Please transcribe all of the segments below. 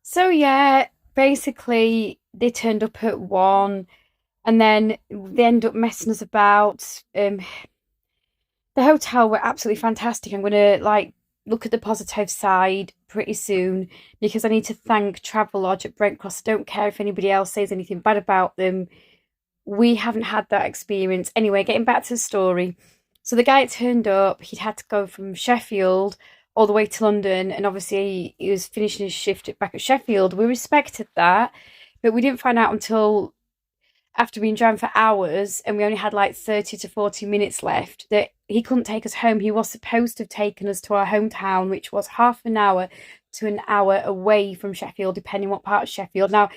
So yeah, basically they turned up at 1 and then they ended up messing us about. The hotel were absolutely fantastic. I'm gonna look at the positive side pretty soon because I need to thank Travelodge at Brent Cross. I don't care if anybody else says anything bad about them. We haven't had that experience. Anyway, getting back to the story. So the guy turned up, he'd had to go from Sheffield all the way to London, and obviously he was finishing his shift back at Sheffield. We respected that, but we didn't find out until after being driving for hours and we only had like 30 to 40 minutes left that he couldn't take us home. He was supposed to have taken us to our hometown, which was half an hour to an hour away from Sheffield, depending what part of Sheffield. Now,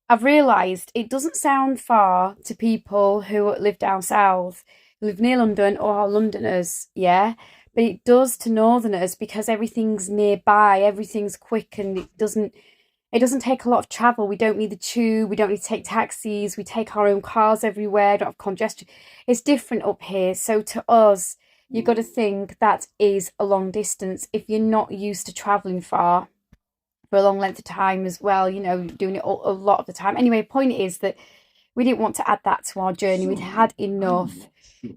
I've realised it doesn't sound far to people who live down south, who live near London or are Londoners, yeah? But it does to northerners because everything's nearby, everything's quick, and it doesn't take a lot of travel. We don't need the tube, we don't need to take taxis, we take our own cars everywhere, don't have congestion. It's different up here. So to us, you've got to think that is a long distance if you're not used to travelling far for a long length of time as well, doing it a lot of the time. Anyway, point is that we didn't want to add that to our journey. We'd had enough.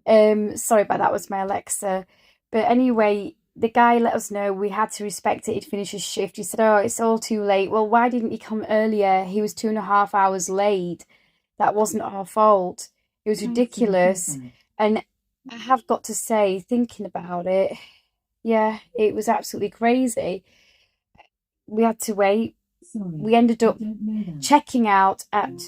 Sorry about that, was my Alexa. But anyway, the guy let us know we had to respect it. He'd finished his shift. He said, "Oh, it's all too late." Well, why didn't he come earlier? He was 2.5 hours late. That wasn't our fault. It was ridiculous. And I have got to say, thinking about it, yeah, it was absolutely crazy. We had to wait. We ended up checking out at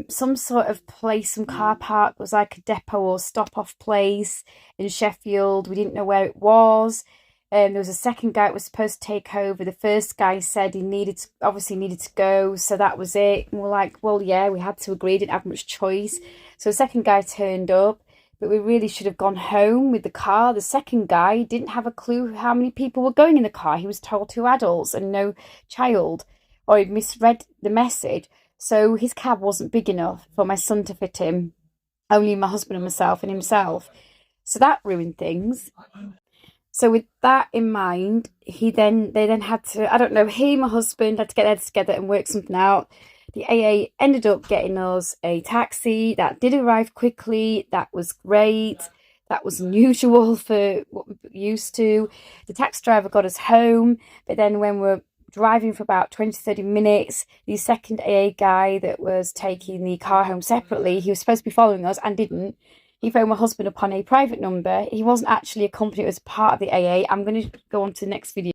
some sort of place, some car park. It was like a depot or stop off place in Sheffield. We didn't know where it was. There was a second guy that was supposed to take over. The first guy said he obviously needed to go, so that was it. And we're like, well, yeah, we had to agree, didn't have much choice. So the second guy turned up, but we really should have gone home with the car. The second guy didn't have a clue how many people were going in the car. He was told 2 adults and no child, or he'd misread the message. So his cab wasn't big enough for my son to fit in, only my husband and myself and himself. So that ruined things. So with that in mind, they then had to, I don't know, he and my husband had to get their heads together and work something out. The AA ended up getting us a taxi that did arrive quickly. That was great. That was unusual for what we're used to. The taxi driver got us home, but then when we're driving for about 20 to 30 minutes, the second AA guy that was taking the car home separately, he was supposed to be following us and didn't. He phoned my husband up on a private number. He wasn't actually a company, it was part of the AA. I'm going to go on to the next video.